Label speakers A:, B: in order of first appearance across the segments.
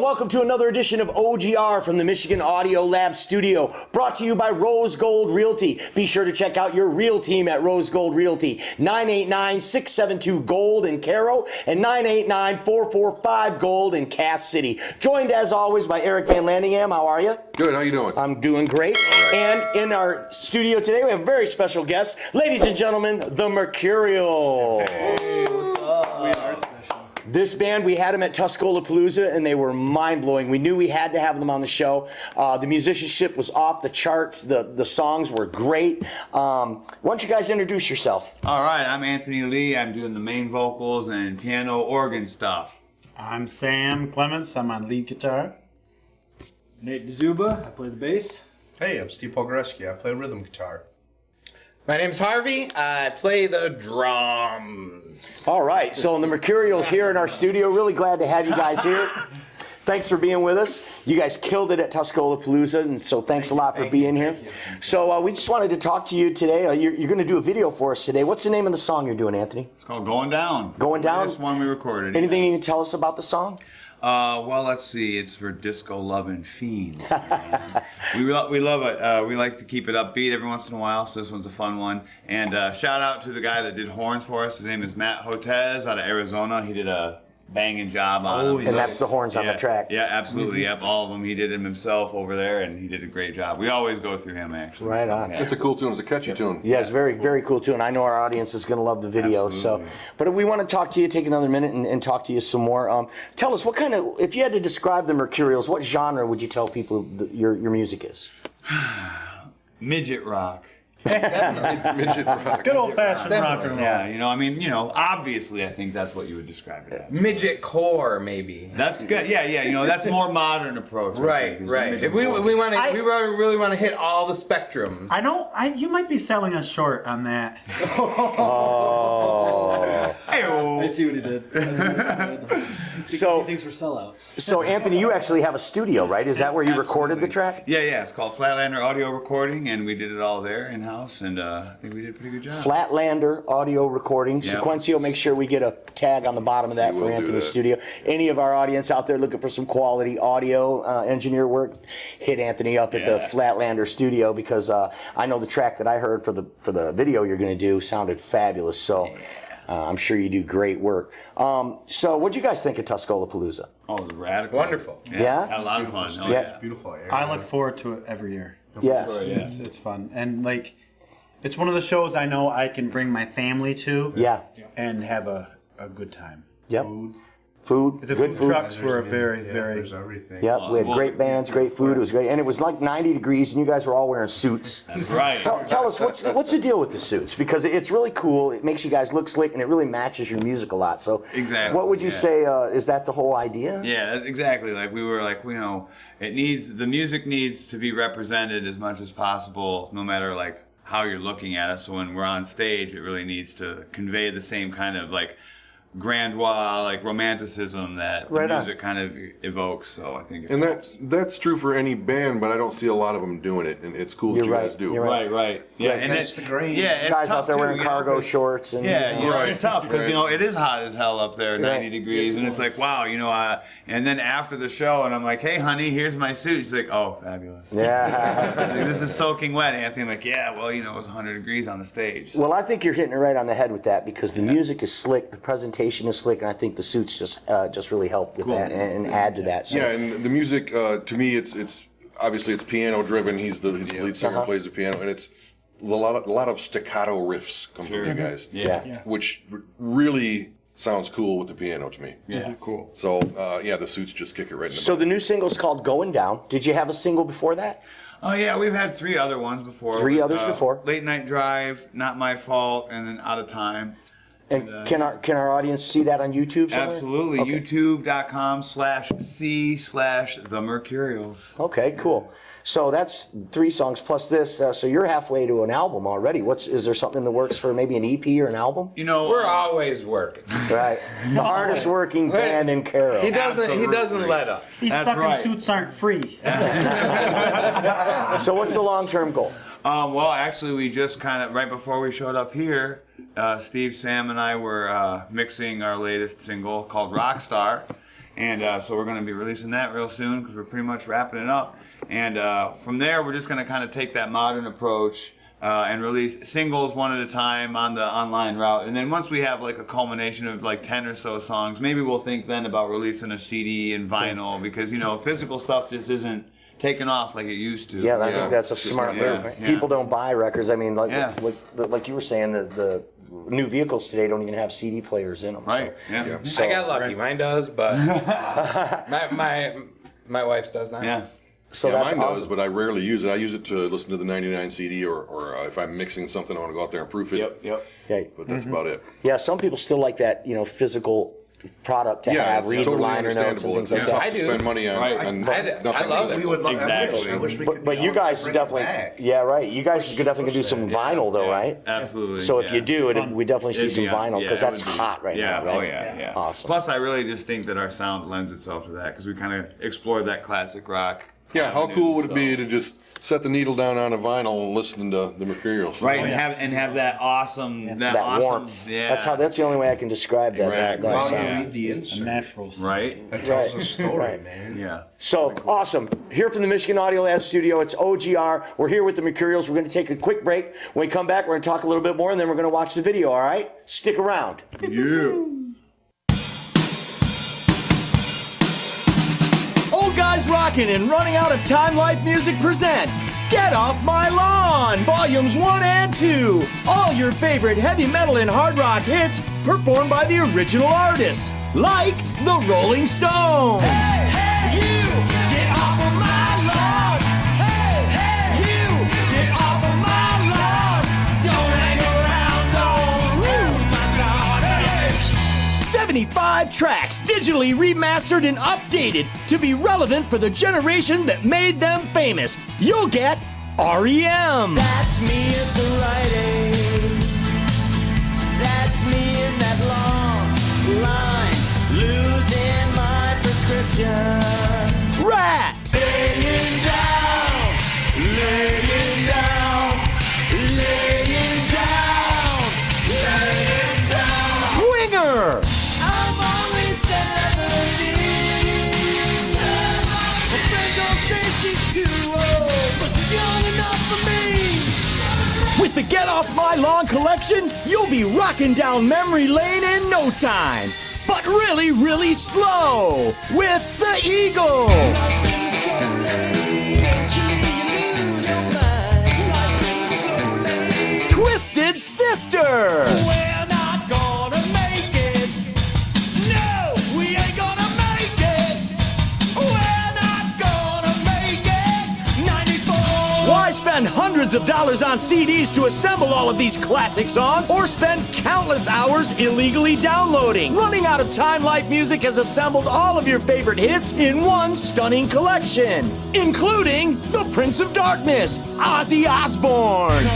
A: and welcome to another edition of O.G.R. from the Michigan Audio Lab studio, brought to you by Rose Gold Realty. Be sure to check out your real team at Rose Gold Realty, 989-672-GOLD in Caro and 989-445-GOLD in Cass City. Joined as always by Eric Van Landingham. How are you?
B: Good, how you doing?
A: I'm doing great.
B: Right.
A: And in our studio today, we have a very special guest. Ladies and gentlemen, the Mercurials.
C: Hey, what's up? We are special.
A: This band, we had them at Tuscola-Palooza, and they were mind-blowing. We knew we had to have them on the show. The musicianship was off the charts. The songs were great. Why don't you guys introduce yourself?
D: All right, I'm Anthony Lee. I'm doing the main vocals and piano organ stuff.
C: I'm Sam Clements. I'm on lead guitar. Nate Zuba. I play the bass.
E: Hey, I'm Steve Pogreski. I play rhythm guitar.
F: My name's Harvey. I play the drums.
A: All right, so the Mercurials here in our studio. Really glad to have you guys here. Thanks for being with us. You guys killed it at Tuscola-Palooza, and so thanks a lot for being here. So we just wanted to talk to you today. You're going to do a video for us today. What's the name of the song you're doing, Anthony?
D: It's called Goin Down.
A: Goin Down?
D: This one we recorded.
A: Anything you can tell us about the song?
D: Well, let's see. It's for disco-loving fiends. we love it. We like to keep it upbeat every once in a while, so this one's a fun one. And shout out to the guy that did horns for us. His name is Matt Hotez out of Arizona. He did a banging job on them.
A: And that's the horns on the track.
D: Yeah, absolutely. Yep, all of them. He did them himself over there, and he did a great job. We always go through him, actually.
A: Right on.
D: Yeah.
B: It's a cool tune. It's a catchy tune.
A: Yeah, it's very, very cool too, and I know our audience is going to love the video.
D: Absolutely.
A: So, but we want to talk to you, take another minute, and talk to you some more. Tell us what kind of, if you had to describe the Mercurials, what genre would you tell people your music is?
D: Midget rock.
B: Midget rock.
C: Good old-fashioned rock and roll.
D: Yeah, obviously I think that's what you would describe it as.
F: Midget core, maybe.
D: That's good. Yeah, that's a more modern approach. I
F: Right,
D: think, is
F: right.
D: midget
F: If we
D: core.
F: want to,
C: I-
F: we really want to hit all the spectrums.
C: I know. You might be selling us short on that.
A: Oh.
D: Hey-o.
G: I see what he did.
A: So,
G: Things for sellouts.
A: so Anthony, you actually have a studio, right? Is that where you recorded the track?
D: Yeah, it's called Flatlander Audio Recording, and we did it all there in-house, and I think we did a pretty good job.
A: Flatlander Audio Recording.
D: Yep.
A: Sequencio, make sure we get a tag on the bottom of that
B: We
A: for
B: will do
A: Anthony's
B: that.
A: studio. Any of our audience out there looking for some quality audio engineer work, hit Anthony up at the
D: Yeah.
A: Flatlander studio, because I know the track that I heard for the video you're going to do sounded fabulous. So I'm sure you do great work. So what'd you guys think of Tuscola-Palooza?
D: Oh, it was radical.
F: Wonderful.
A: Yeah?
D: Had a lot of fun. Oh,
A: Yeah.
D: yeah.
E: Beautiful area.
C: I look forward to it every year.
A: Yes.
D: Yeah.
C: It's fun. And, like, it's one of the shows I know I can bring my family to
A: Yeah.
C: and have a good time.
A: Yep. Food.
C: The
A: Good
C: food
A: food.
C: trucks were very,
E: Yeah,
C: very...
E: there's everything.
A: Yep, we had great bands, great food. It was great, and it was like 90 degrees, and you guys were all wearing suits.
D: That's right.
A: Tell us what's the deal with the suits? Because it's really cool. It makes you guys look slick, and it really matches your music a lot. So,
D: Exactly,
A: what would you
D: yeah.
A: say? Is that the whole idea?
D: Yeah, that's exactly. Like we were like, the music needs to be represented as much as possible, no matter like how you're looking at us. So when we're on stage, it really needs to convey the same kind of like grandiose, like romanticism that the
A: Right on.
D: music kind of evokes. So I think it
B: And
D: helps.
B: that's true for any band, but I don't see a lot of them doing it, and it's cool that
A: You're
B: you
A: right.
B: guys do.
A: You're right.
D: Right. Yeah,
A: Right,
D: and
E: catch the grain.
D: Yeah, it's
A: Guys
D: tough
A: out there
D: too,
A: wearing
D: you know,
A: cargo
D: 'cause-
A: shorts and
D: Yeah,
B: Right.
D: it's tough because
B: Right.
D: it is hot as hell up there, 90
A: Right.
D: degrees, and it's like wow, and then after the show, and I'm like, hey, honey, here's my suit. She's like, oh, fabulous.
A: Yeah.
D: Like, this is soaking wet, Anthony. I'm like, yeah, well, it was 100 degrees on the stage.
A: Well, I think you're hitting it right on the head with that, because the music is slick, the presentation is slick, and I think the suits just really help with that and add to that. So.
B: Yeah, and the music to me, it's obviously it's piano driven. He's the lead singer, plays the piano, and it's a lot of staccato riffs come from you guys.
A: Yeah.
B: Which really sounds cool with the piano to me.
D: Yeah, cool.
B: So the suits just kick it right in the
A: So the new single's called "Goin Down." Did you have a single before that?
D: Oh yeah, we've had 3 other ones before.
A: Three others before.
D: Late Night Drive, Not My Fault, and then Out of Time.
A: And can our audience see that on YouTube somewhere?
D: Absolutely.
A: Okay.
D: YouTube.com/C/The Mercurials.
A: Okay, cool. So that's 3 songs plus this. So you're halfway to an album already. Is there something in the works for maybe an EP or an album?
F: We're always working.
A: Right. The hardest working band in Caro.
F: He doesn't
D: Absolutely.
F: let up.
C: These
D: That's
C: fucking
D: right.
C: suits aren't free.
A: So what's the long-term goal?
D: Well, actually, we just kind of, right before we showed up here, Steve, Sam, and I were mixing our latest single called Rockstar. And so we're going to be releasing that real soon because we're pretty much wrapping it up. And from there, we're just going to kind of take that modern approach and release singles one at a time on the online route. And then once we have like a culmination of like 10 or so songs, maybe we'll think then about releasing a CD and vinyl because, you know, physical stuff just isn't taking off like it used to.
A: Yeah, I think that's a smart move.
D: yeah.
A: People don't buy records. I mean, like
D: Yeah.
A: like you were saying, the new vehicles today don't even have CD players in them.
D: Right.
A: So.
D: Yeah.
B: Yeah.
A: So-
F: I got lucky. Mine does, but my wife's does not.
D: Yeah.
A: So
B: Yeah,
A: that's
B: mine
A: awesome.
B: does, but I rarely use it. I use it to listen to the 99 CD or if I'm mixing something, I want to go out there and proof it.
D: Yep.
A: Okay.
B: But that's about it.
A: Yeah, some people still like that, physical product to
B: Yeah,
A: have,
B: it's
A: read the
B: totally
A: liner notes and
B: understandable.
A: things
B: It's
A: like
B: tough
A: that.
F: I
B: to
F: do.
B: spend money on,
D: Right.
B: on
F: I
B: nothing
F: love it.
E: We would love
D: Exactly.
E: I wish we could.
A: But you guys
E: bring it
A: definitely,
E: back.
A: yeah, right. You guys could definitely do some vinyl though, right?
D: Absolutely.
A: So if
D: yeah.
A: you do, we definitely see
D: It'd
A: some
D: be
A: vinyl because
D: it
A: that's
D: would be.
A: hot right
D: yeah.
A: now, right?
D: Oh yeah.
A: Awesome.
D: Plus, I really just think that our sound lends itself to that because we kind of explored that classic rock.
B: Yeah, how
D: avenue,
B: cool would it
D: so-
B: be to just set the needle down on a vinyl and listen to the Mercurials?
D: Right, and have that awesome, that awesome,
A: warmth.
D: yeah.
A: That's the only way I can describe that.
B: Right.
A: that
E: While
A: sound.
E: you read the insert,
C: Natural.
D: right.
E: that tells
A: Right.
E: a story,
A: Right.
E: man.
D: Yeah.
A: So awesome. Here from the Michigan Audio Lab studio, it's O.G.R. We're here with the Mercurials. We're going to take a quick break. When we come back, we're going to talk a little bit more, and then we're going to watch the video, all right? Stick around.
B: Yeah.
A: Oldguysrockin and Running Out of Time Life Music present Get Off My Lawn, Volumes 1 and 2. All your favorite heavy metal and hard rock hits performed by the original artists, like the Rolling Stones. Hey, you, get off of my lawn. Hey, you, get off of my lawn. Don't hang around, don't ruin my lawn. Hey. 75 tracks, digitally remastered and updated to be relevant for the generation that made them famous. You'll get REM. That's me at the Rite Aid. That's me in that long line, losing my prescription. Rat. Laying down, laying down, laying down, laying down. Winger. I'm only 17. My friends all say she's too old, but she's young enough for me. With the Get Off My Lawn collection, you'll be rocking down memory lane in no time. But really, really slow with the Eagles. Twisted Sister. We're not gonna make it. No, we ain't gonna make it. We're not gonna make it. 94. Why spend hundreds of dollars on CDs to assemble all of these classic songs or spend countless hours illegally downloading? Running Out of Time Life Music has assembled all of your favorite hits in one stunning collection, including The Prince of Darkness, Ozzy Osbourne.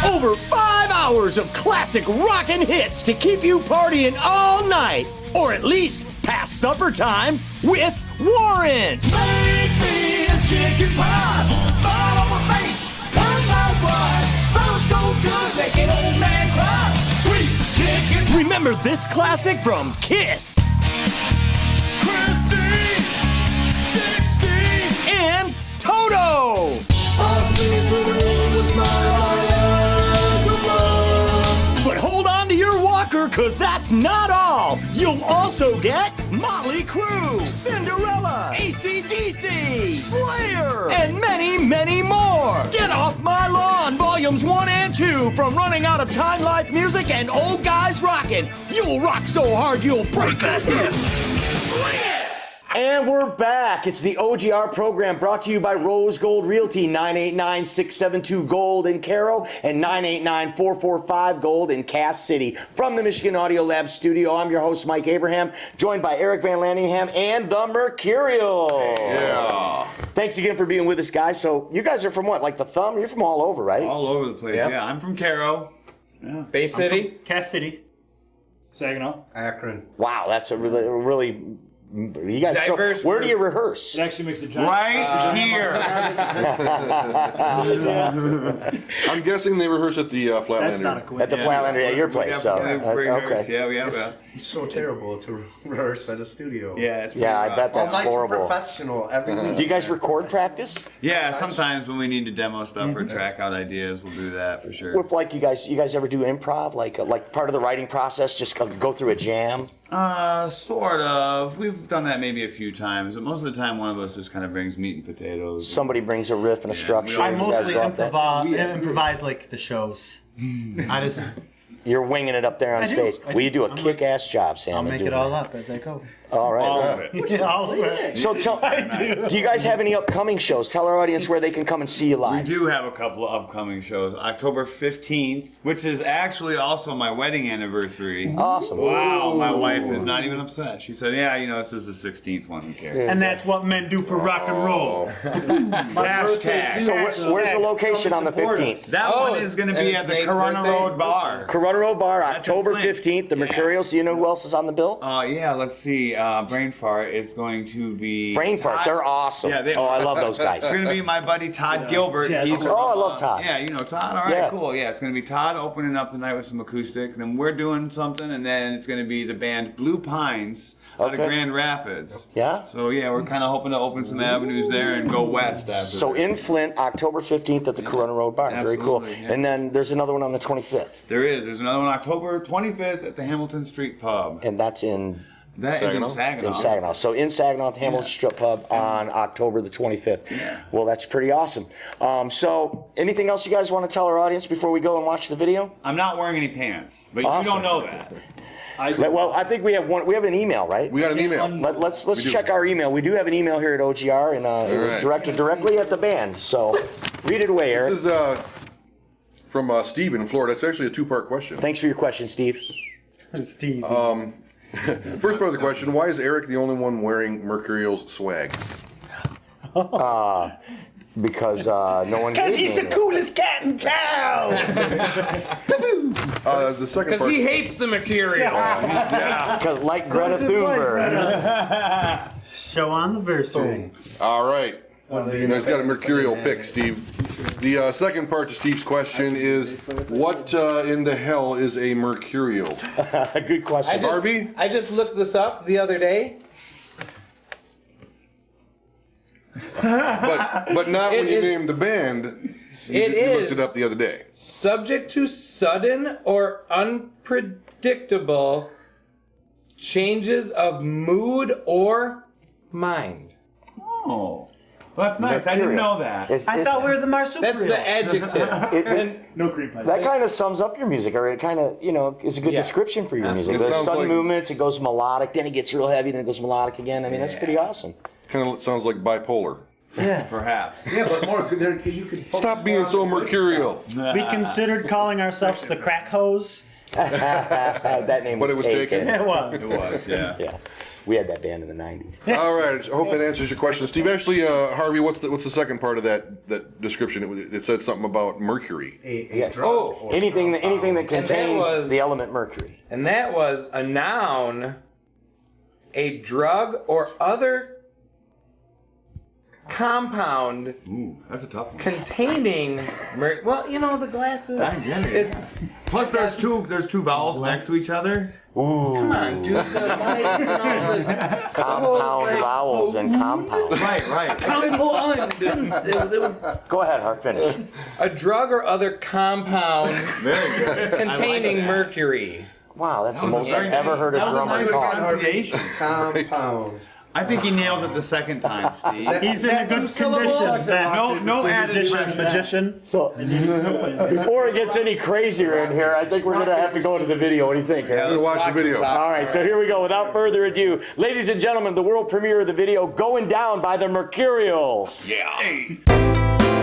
A: Over 5 hours of classic rockin' hits to keep you partying all night, or at least past supper time with Warrant. Make me a chicken pie, spot on my face, turn my wine, smells so good, make an old man cry. Sweet chicken. Remember this classic from Kiss. Christine, 16, and Toto. But hold on to your walker, cause that's not all. You'll also get Motley Crue, Cinderella, AC/DC, Slayer, and many, many more. Get Off My Lawn, Volumes 1 and 2 from Running Out of Time Life Music and Oldguysrockin. You'll rock so hard you'll break a hip. Swing it! And we're back. It's the O.G.R. program brought to you by Rose Gold Realty, 989-672-GOLD in Caro and 989-445-GOLD in Cass City. From the Michigan Audio Lab studio, I'm your host, Mike Abraham, joined by Eric Van Landingham and the Mercurials.
B: Yeah.
A: Thanks again for being with us, guys. So you guys are from what, like the Thumb? You're from all over, right?
D: All over the place.
F: Yep.
D: Yeah, I'm from Caro.
F: Bay City.
C: Cass City. Saginaw.
E: Akron.
A: Wow, that's a really You guys,
F: Diverse
A: where do you
F: group.
A: rehearse?
C: It actually makes a giant.
D: Right here.
B: I'm guessing they rehearse at the Flatlander.
C: That's not a
A: At
C: coincidence.
A: the Flatlander at your place. So
D: Okay.
A: okay.
D: Yeah, we have.
E: It's so terrible to rehearse at a studio.
D: Yeah, it's
A: Yeah, I
D: pretty
A: bet
D: rough.
A: that's
E: Nice
A: horrible.
E: and professional every week.
A: Do you guys record practice?
D: Yeah, sometimes when we need to demo stuff or track out ideas, we'll do that for sure.
A: With like you guys ever do improv? Like part of the writing process, just go through a jam.
D: Sort of. We've done that maybe a few times, but most of the time one of us just kind of brings meat and potatoes.
A: Somebody brings a riff and a structure.
C: I
A: and you guys
C: mostly
A: go up that.
C: improvise like the shows. I just
A: You're winging it up there on
C: I do,
A: stage.
C: I
A: Well, you do a
C: I'm like-
A: kick-ass job, Sam.
C: I'll
A: at
C: make
A: doing
C: it all
A: that.
C: up as I go.
A: All right.
D: All of it.
C: All of it.
A: So do you guys have any upcoming shows? Tell our audience where they can come and see you
D: We
A: live.
D: do have a couple of upcoming shows. October 15th, which is actually also my wedding anniversary.
A: Awesome.
D: Wow, my wife is not even upset. She said, yeah, this is the 16th one, who cares?
C: And that's what men do for rock and roll.
D: Hashtag.
A: So where's the location on the 15th?
D: That
F: Oh,
D: one is going to
F: and
D: be
F: it's
D: at the
F: Nate's
D: Corona
F: birthday?
D: Road Bar.
A: Corona Road Bar,
D: That's in
A: October
D: Flint.
A: 15th. The
D: Yeah.
A: Mercurials. Do you know who else is on the bill?
D: Yeah, let's see. Brain Fart is going to be...
A: Brain Fart.
D: Todd-
A: They're awesome.
D: Yeah, they
A: oh, I love those guys.
D: It's going to be my buddy Todd Gilbert.
C: Jazz.
D: He's
A: Oh, I love Todd.
D: Yeah, you know Todd? All right,
A: Yeah.
D: cool. Yeah, it's going to be Todd opening up the night with some acoustic. Then we're doing something, and then it's going to be the band Blue Pines out of
A: Okay.
D: Grand Rapids.
A: Yeah?
D: So, yeah, we're kind of hoping to open some avenues there and go west after
A: So
D: that.
A: in Flint, October 15th at the Corona Road Bar. Very cool.
D: Absolutely, yeah.
A: And then there's another one on the 25th.
D: There's another one October 25th at the Hamilton Street Pub.
A: And that's in
D: That is in Saginaw.
A: In Saginaw. So in Saginaw at the Hamilton Strip Pub on October the 25th.
D: Yeah.
A: Well, that's pretty awesome. So anything else you guys want to tell our audience before we go and watch the video?
D: I'm not wearing any pants, but
A: Awesome.
D: you don't know that.
A: Well, I think we have one. We have an email, right?
B: We got an email.
A: Let's
B: We do.
A: check our email. We do have an email here at O.G.R. and it was
B: right.
A: directed directly at the band. So read it away, Eric.
B: This is from Steve in Florida. It's actually a two-part question.
A: Thanks for your question, Steve.
C: Steve.
B: First part of the question, why is Eric the only one wearing Mercurials swag?
A: Because no one. Because
C: he's the coolest cat in town.
B: The second
F: Because
B: part.
F: he hates the Mercurial.
A: Because like Greta Thunberg.
C: Show on the versary.
B: All right. He's got a Mercurial pick, Steve. The second part to Steve's question is, what in the hell is a Mercurial?
A: Good question.
B: Harvey?
F: I just looked this up the other day.
B: But not when
F: It
B: you
F: is-
B: named the band. You looked it up the other day.
F: Subject to sudden or unpredictable changes of mood or mind.
D: Oh. Well, that's nice. I didn't know that.
C: I thought we were the marsupials.
F: That's the adjective. And
C: No cream pie.
A: That kind of sums up your music, or it kind of, is a good
F: Yeah.
A: description for your music.
B: It
A: There's
B: sounds
A: sudden
B: like-
A: movements, it goes melodic, then it gets real heavy, then it goes melodic again. I mean, that's pretty awesome.
B: Kind of sounds like bipolar.
D: Perhaps.
E: Yeah, but more there, you could focus
B: Stop being
E: more
B: so
E: on the good
B: Mercurial.
C: We considered calling ourselves the crack hose.
A: That name
B: But
A: was
B: it was
A: taken.
B: taken.
C: It was.
D: It was, yeah.
A: Yeah, we had that band in the 90s.
B: All right. I hope that answers your question, Steve. Actually, Harvey, what's the second part of that description? It said something about mercury.
A: Yeah.
E: drug.
F: Oh.
A: Anything that contains
F: was-
A: the element mercury.
F: And that was a noun, a drug or other compound
D: Ooh, that's a tough one.
F: containing well, the glasses.
D: I get it. Plus, there's two vowels next to each other.
F: Come on, dude. The lights and all the
A: Compound vowels and compound.
D: Right.
F: it was
A: Go ahead, Hart, finish.
F: a drug or other compound
D: Very good.
F: containing
D: that.
F: mercury.
A: Wow, that's the most
D: Very
A: I've ever heard a
D: that was
A: drummer
D: nice
A: talk.
D: pronunciation.
E: Compound.
D: I think he nailed it the second time, Steve.
C: He's in a good condition.
D: No added
C: musician,
D: pressure.
C: magician.
A: So, before it gets any crazier in here, I think we're going to have to go to the video. What do you think, Eric?
B: I'm gonna watch the video.
A: All right, so here we go. Without further ado, ladies and gentlemen, the world premiere of the video, Going Down by the Mercurials.
D: Yeah.